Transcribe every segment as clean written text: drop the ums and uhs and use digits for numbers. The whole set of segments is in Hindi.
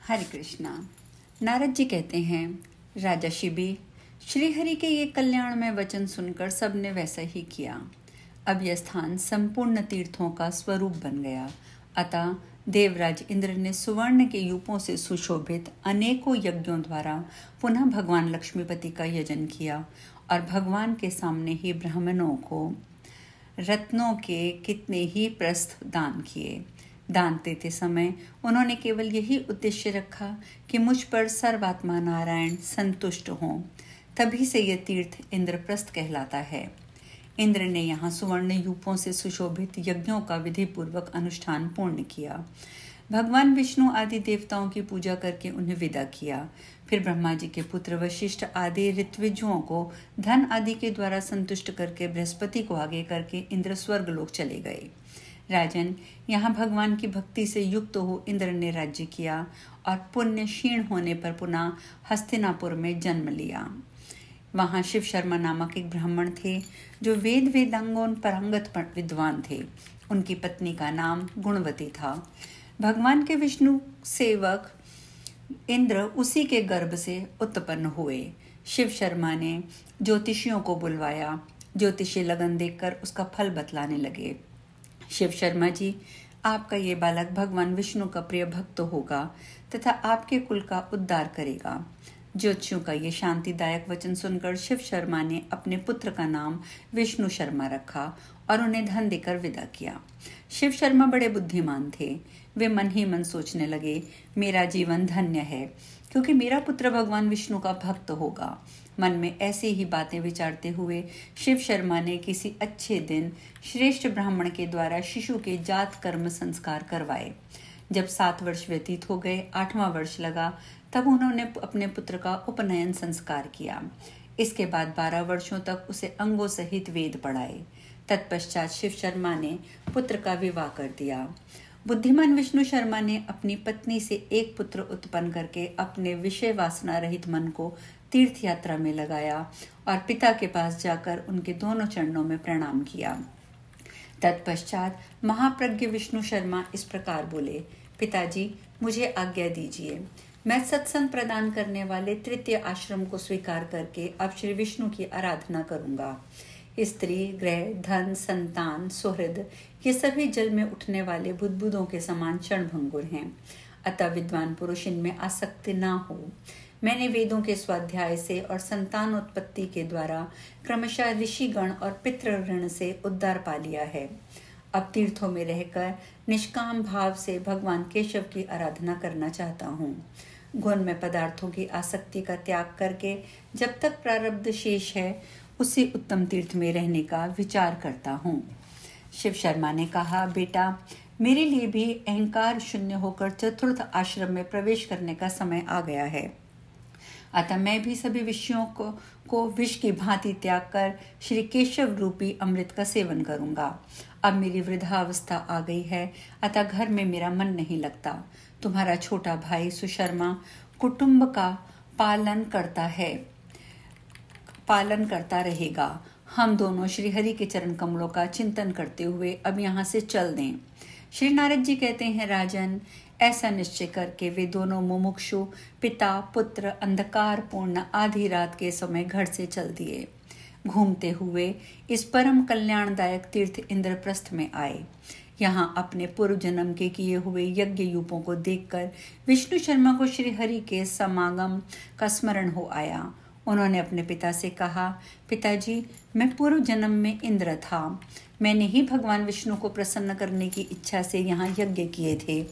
हरे कृष्णा। नारद जी कहते हैं, राजा शिबी, श्रीहरि के ये कल्याणमय वचन सुनकर सबने वैसा ही किया। अब यह स्थान संपूर्ण तीर्थों का स्वरूप बन गया। अतः देवराज इंद्र ने सुवर्ण के यूपों से सुशोभित अनेकों यज्ञों द्वारा पुनः भगवान लक्ष्मीपति का यजन किया और भगवान के सामने ही ब्राह्मणों को रत्नों के कितने ही प्रस्थ दान किए। दान देते समय उन्होंने केवल यही उद्देश्य रखा कि मुझ पर सर्वात्मा नारायण संतुष्ट हों। तभी से यह तीर्थ इंद्रप्रस्थ कहलाता है। इंद्र ने यहाँ सुवर्ण यूपों से सुशोभित यज्ञों का विधि पूर्वक अनुष्ठान पूर्ण किया। भगवान विष्णु आदि देवताओं की पूजा करके उन्हें विदा किया। फिर ब्रह्मा जी के पुत्र वशिष्ठ आदि ऋत्विजों को धन आदि के द्वारा संतुष्ट करके बृहस्पति को आगे करके इंद्र स्वर्गलोक चले गए। राजन, यहाँ भगवान की भक्ति से युक्त हो इंद्र ने राज्य किया और पुण्य क्षीण होने पर पुनः हस्तिनापुर में जन्म लिया। वहाँ शिव शर्मा नामक एक ब्राह्मण थे जो वेदांगों पारंगत विद्वान थे। उनकी पत्नी का नाम गुणवती था। भगवान के विष्णु सेवक इंद्र उसी के गर्भ से उत्पन्न हुए। शिव शर्मा ने ज्योतिषियों को बुलवाया। ज्योतिषी लगन देखकर उसका फल बतलाने लगे। शिव शर्मा जी, आपका ये बालक भगवान विष्णु का प्रिय भक्त होगा तथा आपके कुल का उद्धार करेगा। ज्योतिषियों का ये शांतिदायक वचन सुनकर शिव शर्मा ने अपने पुत्र का नाम विष्णु शर्मा रखा और उन्हें धन देकर विदा किया। शिव शर्मा बड़े बुद्धिमान थे। वे मन ही मन सोचने लगे, मेरा जीवन धन्य है क्योंकि मेरा पुत्र भगवान विष्णु का भक्त होगा। मन में ऐसी ही बातें विचारते हुए शिव शर्मा ने किसी अच्छे दिन श्रेष्ठ ब्राह्मण के द्वारा शिशु के जात कर्म संस्कार करवाए। जब 7 वर्ष व्यतीत हो गए, 8वां वर्ष लगा, तब उन्होंने अपने पुत्र का उपनयन संस्कार किया। इसके बाद 12 वर्षों तक उसे अंगों सहित वेद पढ़ाए। तत्पश्चात शिव शर्मा ने पुत्र का विवाह कर दिया। बुद्धिमान विष्णु शर्मा ने अपनी पत्नी से एक पुत्र उत्पन्न करके अपने विषय वासना रहित मन को तीर्थ यात्रा में लगाया और पिता के पास जाकर उनके दोनों चरणों में प्रणाम किया। तत्पश्चात महाप्रज्ञ विष्णु शर्मा इस प्रकार बोले, पिताजी, मुझे आज्ञा दीजिए। मैं सत्संग प्रदान करने वाले तृतीय आश्रम को स्वीकार करके अब श्री विष्णु की आराधना करूंगा। स्त्री, गृह, धन, संतान, सुहृद, ये सभी जल में उठने वाले बुदबुदों के समान क्षणभंगुर हैं। अतः विद्वान पुरुष इनमें आसक्ति ना हो। मैंने वेदों के स्वाध्याय से और संतान उत्पत्ति के द्वारा क्रमशः ऋषिगण और पितृऋण से उद्धार पा लिया है। अब तीर्थों में रहकर निष्काम भाव से भगवान केशव की आराधना करना चाहता हूँ। गुण में पदार्थों की आसक्ति का त्याग करके जब तक प्रारब्ध शेष है उसी उत्तम तीर्थ में रहने का विचार करता हूँ। शिव शर्मा ने कहा, बेटा, मेरे लिए भी अहंकार शून्य होकर चतुर्थ आश्रम में प्रवेश करने का समय आ गया है। अतः मैं भी सभी विषयों को विष की भांति त्याग कर श्री केशव रूपी अमृत का सेवन करूंगा। अब मेरी वृद्धावस्था आ गई है, अतः घर में मेरा मन नहीं लगता। तुम्हारा छोटा भाई सुशर्मा कुटुंब का पालन करता रहेगा। हम दोनों श्री हरि के चरण कमलों का चिंतन करते हुए अब यहाँ से चल दें। श्री नारद जी कहते हैं, राजन, ऐसा निश्चय करके वे दोनों मुमुक्षु पिता पुत्र अंधकार पूर्ण आधी रात के समय घर से चल दिए। घूमते हुए इस परम कल्याणदायक तीर्थ इंद्रप्रस्थ में आए। यहाँ अपने पूर्व जन्म के किए हुए यज्ञ यूपों को देखकर विष्णु शर्मा को श्री हरि के समागम का स्मरण हो आया। उन्होंने अपने पिता से कहा, पिताजी, मैं पूर्व जन्म में इंद्र था। मैंने ही भगवान विष्णु को प्रसन्न करने की इच्छा से यहाँ यज्ञ किए थे।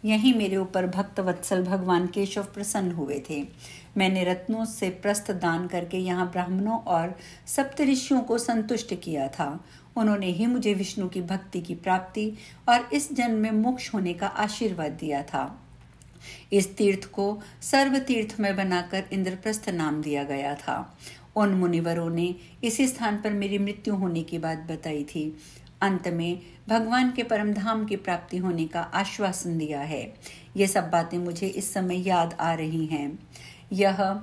यहीं मेरे ऊपर भक्त वत्सल भगवान केशव प्रसन्न हुए थे। मैंने रत्नों से प्रस्थ दान करके यहाँ ब्राह्मणों और सप्तऋषियों को संतुष्ट किया था। उन्होंने ही मुझे विष्णु की भक्ति की प्राप्ति और इस जन्म में मोक्ष होने का आशीर्वाद दिया था। इस तीर्थ को सर्व तीर्थ में बनाकर इंद्रप्रस्थ नाम दिया गया था। उन मुनिवरों ने इसी स्थान पर मेरी मृत्यु होने की बात बताई थी। अंत में भगवान के परम धाम की प्राप्ति होने का आश्वासन दिया है। ये सब बातें मुझे इस समय याद आ रही हैं। यह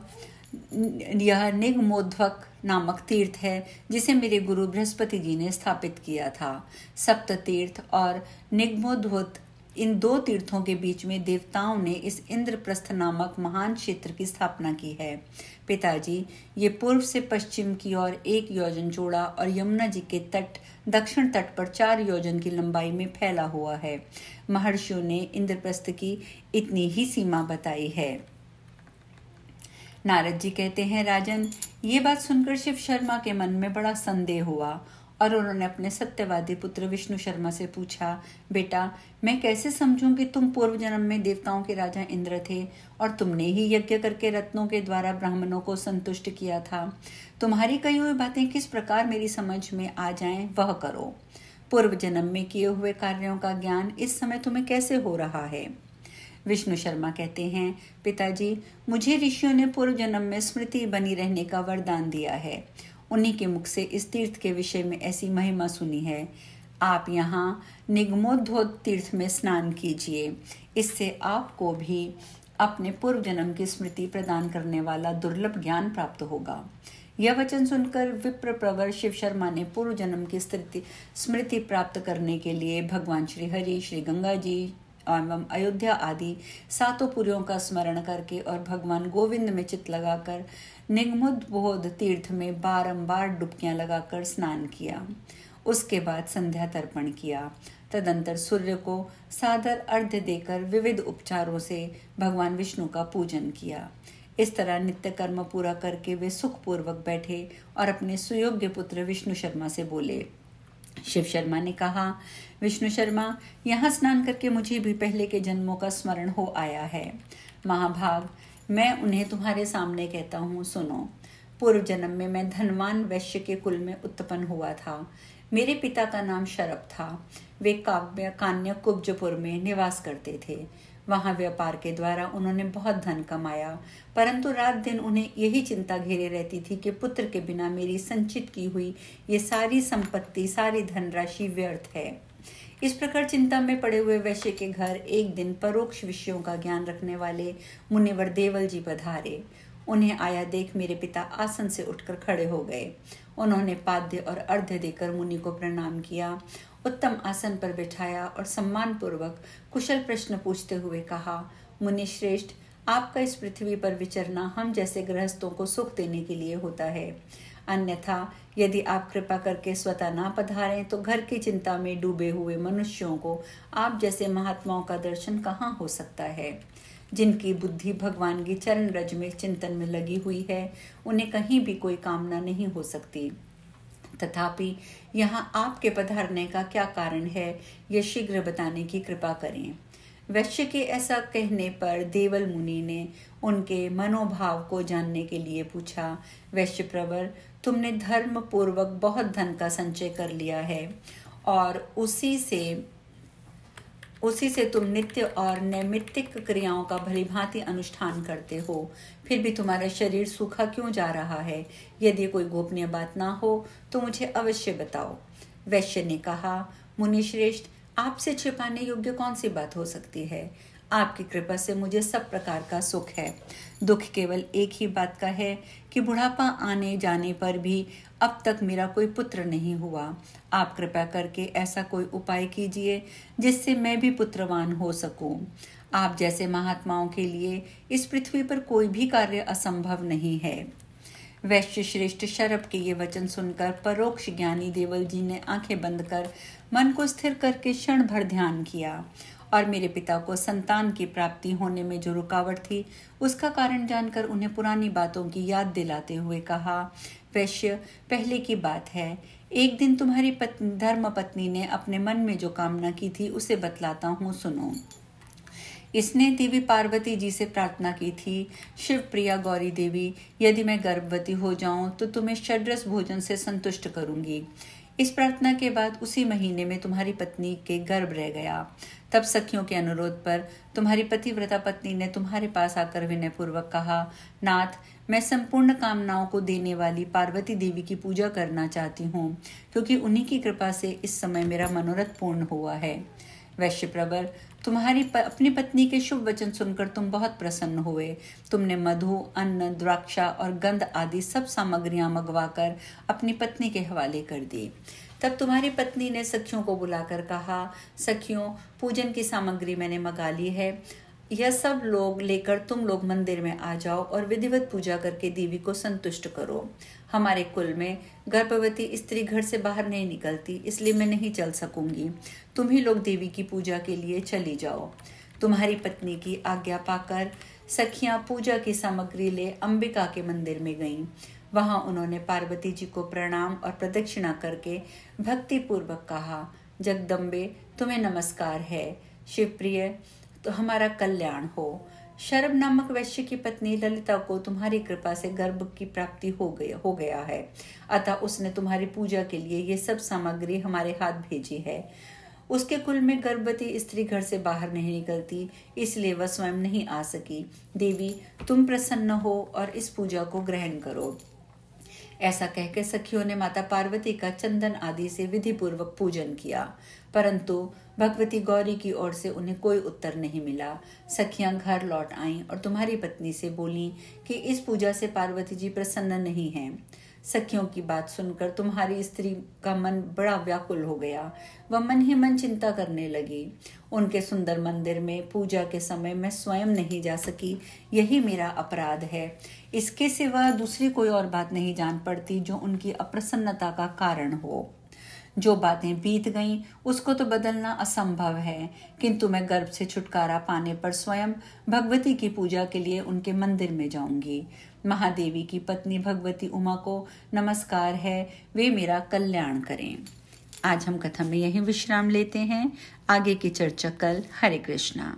निगमोध्वक नामक तीर्थ है जिसे मेरे गुरु बृहस्पति जी ने स्थापित किया था। सप्त तीर्थ और निगमोध्वत इन दो तीर्थों के बीच में देवताओं ने इस इंद्रप्रस्थ नामक महान क्षेत्र की स्थापना की है। पिताजी, ये पूर्व से पश्चिम की ओर 1 योजन चौड़ा और यमुना जी के तट दक्षिण तट पर 4 योजन की लंबाई में फैला हुआ है। महर्षियों ने इंद्रप्रस्थ की इतनी ही सीमा बताई है। नारद जी कहते हैं, राजन, ये बात सुनकर शिव शर्मा के मन में बड़ा संदेह हुआ और उन्होंने अपने सत्यवादी पुत्र विष्णु शर्मा से पूछा, बेटा, मैं कैसे समझूं कि तुम पूर्व जन्म में देवताओं के राजा इंद्र थे और तुमने ही यज्ञ करके रत्नों के द्वारा ब्राह्मणों को संतुष्ट किया था। तुम्हारी कही हुई बातें किस प्रकार मेरी समझ में आ जाएं, वह करो। पूर्व जन्म में किए हुए कार्यों का ज्ञान इस समय तुम्हें कैसे हो रहा है? विष्णु शर्मा कहते हैं, पिताजी, मुझे ऋषियों ने पूर्व जन्म में स्मृति बनी रहने का वरदान दिया है। उन्हीं के मुख से इस तीर्थ के विषय में ऐसी महिमा सुनी है। आप यहाँ निगमोद्भोत तीर्थ में स्नान कीजिए, इससे आपको भी अपने पूर्व जन्म की स्मृति प्रदान करने वाला दुर्लभ ज्ञान प्राप्त होगा। यह वचन सुनकर विप्र प्रवर शिव शर्मा ने पूर्व जन्म की स्मृति प्राप्त करने के लिए भगवान श्री हरि, श्री गंगा जी एवं अयोध्या आदि 7 पुरियों का स्मरण करके और भगवान गोविंद में चित्त लगाकर निगमोद्बोध तीर्थ में बारंबार डुबकियां लगाकर स्नान किया। उसके बाद संध्या तर्पण किया। तदंतर सूर्य को सादर अर्घ्य देकर विविध उपचारों से भगवान विष्णु का पूजन किया। इस तरह नित्य कर्म पूरा करके वे सुखपूर्वक बैठे और अपने सुयोग्य पुत्र विष्णु शर्मा से बोले। शिव शर्मा ने कहा, विष्णु शर्मा, यहाँ स्नान करके मुझे भी पहले के जन्मों का स्मरण हो आया है। महाभाग, मैं उन्हें तुम्हारे सामने कहता हूँ, सुनो। पूर्व जन्म में मैं धनवान वैश्य के कुल में उत्पन्न हुआ था। मेरे पिता का नाम शरभ था। वे कान्य कुब्जपुर में निवास करते थे। वहां व्यापार के द्वारा उन्होंने बहुत धन कमाया, परंतु रात दिन उन्हें यही चिंता घेरे रहती थी कि पुत्र के बिना मेरी संचित की हुई ये सारी संपत्ति, सारी धनराशि व्यर्थ है। इस प्रकार चिंता में पड़े हुए वैश्य के घर एक दिन परोक्ष विषयों का ज्ञान रखने वाले मुनिवर देवल जी पधारे। उन्हें आया देख मेरे पिता आसन से उठकर खड़े हो गए। उन्होंने पाद्य और अर्घ्य देकर मुनि को प्रणाम किया, उत्तम आसन पर बिठाया और सम्मान पूर्वक कुशल प्रश्न पूछते हुए कहा, मुनि श्रेष्ठ, आपका इस पृथ्वी पर विचरना हम जैसे गृहस्थों को सुख देने के लिए होता है। अन्यथा यदि आप कृपा करके स्वतः ना पधारें तो घर की चिंता में डूबे हुए मनुष्यों को आप जैसे महात्माओं का दर्शन कहाँ हो सकता है। जिनकी बुद्धि भगवान की चरण रज में चिंतन में लगी हुई है, उन्हें कहीं भी कोई कामना नहीं हो सकती। तथापि यहाँ आपके पधारने का क्या कारण है, यह शीघ्र बताने की कृपा करें। वैश्य के ऐसा कहने पर देवल मुनि ने उनके मनोभाव को जानने के लिए पूछा, वैश्य प्रवर, तुमने धर्म पूर्वक बहुत धन का संचय कर लिया है और उसी से तुम नित्य और नैमित्तिक क्रियाओं का भलीभांति अनुष्ठान करते हो, फिर भी तुम्हारा शरीर सूखा क्यों जा रहा है? यदि कोई गोपनीय बात ना हो तो मुझे अवश्य बताओ। वैश्य ने कहा, मुनिश्रेष्ठ, आपसे छिपाने योग्य कौन सी बात हो सकती है? आपकी कृपा से मुझे सब प्रकार का सुख है। दुख केवल एक ही बात का है कि बुढ़ापा आने जाने पर भी अब तक मेरा कोई पुत्र नहीं हुआ। आप कृपा करके ऐसा कोई उपाय कीजिए जिससे मैं भी पुत्रवान हो सकूं। आप जैसे महात्माओं के लिए इस पृथ्वी पर कोई भी कार्य असंभव नहीं है। वैश्य श्रेष्ठ शरभ के ये वचन सुनकर परोक्ष ज्ञानी देवल जी ने आंखें बंद कर मन को स्थिर करके क्षण भर ध्यान किया और मेरे पिता को संतान की प्राप्ति होने में जो रुकावट थी उसका कारण जानकर उन्हें पुरानी बातों की याद दिलाते हुए कहा, वैश्य, पहले की बात है, एक दिन तुम्हारी धर्म पत्नी ने अपने मन में जो कामना की थी उसे बतलाता हूँ, सुनो। इसने देवी पार्वती जी से प्रार्थना की थी, शिव प्रिया गौरी देवी, यदि मैं गर्भवती हो जाऊं तो तुम्हें षड्रस भोजन से संतुष्ट करूंगी। इस प्रार्थना के बाद उसी महीने में तुम्हारी पत्नी के गर्भ रह गया। तब सखियों के अनुरोध पर तुम्हारी पतिव्रता पत्नी ने तुम्हारे पास आकर विनयपूर्वक कहा, नाथ, मैं संपूर्ण कामनाओं को देने वाली पार्वती देवी की पूजा करना चाहती हूँ, क्योंकि उन्हीं की कृपा से इस समय मेरा मनोरथ पूर्ण हुआ है। वैश्य प्रवर, तुम्हारी अपनी पत्नी के शुभ वचन सुनकर तुम बहुत प्रसन्न हुए। तुमने मधु, अन्न, द्राक्षा और गंध आदि सब सामग्रियां मंगवाकर अपनी पत्नी के हवाले कर दी। तब तुम्हारी पत्नी ने सखियों को बुलाकर कहा, सखियों, पूजन की सामग्री मैंने मंगा ली है, यह सब लोग लेकर तुम लोग मंदिर में आ जाओ और विधिवत पूजा करके देवी को संतुष्ट करो। हमारे कुल में गर्भवती स्त्री घर से बाहर नहीं निकलती, इसलिए मैं नहीं चल सकूंगी। तुम ही लोग देवी की पूजा के लिए चली जाओ। तुम्हारी पत्नी की आज्ञा पाकर सखियां पूजा की सामग्री ले अंबिका के मंदिर में गईं। वहां उन्होंने पार्वती जी को प्रणाम और प्रदक्षिणा करके भक्ति पूर्वक कहा, जगदम्बे, तुम्हें नमस्कार है। शिवप्रिय, तो हमारा कल्याण हो। शरभ नामक वैश्य की पत्नी ललिता को तुम्हारी कृपा से गर्भ की प्राप्ति हो गया है, अतः उसने तुम्हारी पूजा के लिए ये सब सामग्री हमारे हाथ भेजी है। उसके कुल में गर्भवती स्त्री घर से बाहर नहीं निकलती, इसलिए वह स्वयं नहीं आ सकी। देवी, तुम प्रसन्न हो और इस पूजा को ग्रहण करो। ऐसा कहकर सखियों ने माता पार्वती का चंदन आदि से विधि पूर्वक पूजन किया, परंतु भगवती गौरी की ओर से उन्हें कोई उत्तर नहीं मिला। सखियां घर लौट आईं और तुम्हारी पत्नी से बोलीं कि इस पूजा से पार्वती जी प्रसन्न नहीं हैं। सखियों की बात सुनकर तुम्हारी स्त्री का मन बड़ा व्याकुल हो गया। वह मन ही मन चिंता करने लगी। उनके सुंदर मंदिर में पूजा के समय मैं स्वयं नहीं जा सकी, यही मेरा अपराध है। इसके सिवा दूसरी कोई और बात नहीं जान पड़ती जो उनकी अप्रसन्नता का कारण हो। जो बातें बीत गईं उसको तो बदलना असंभव है, किंतु मैं गर्भ से छुटकारा पाने पर स्वयं भगवती की पूजा के लिए उनके मंदिर में जाऊंगी। महादेवी की पत्नी भगवती उमा को नमस्कार है, वे मेरा कल्याण करें। आज हम कथा में यहीं विश्राम लेते हैं, आगे की चर्चा कल। हरे कृष्णा।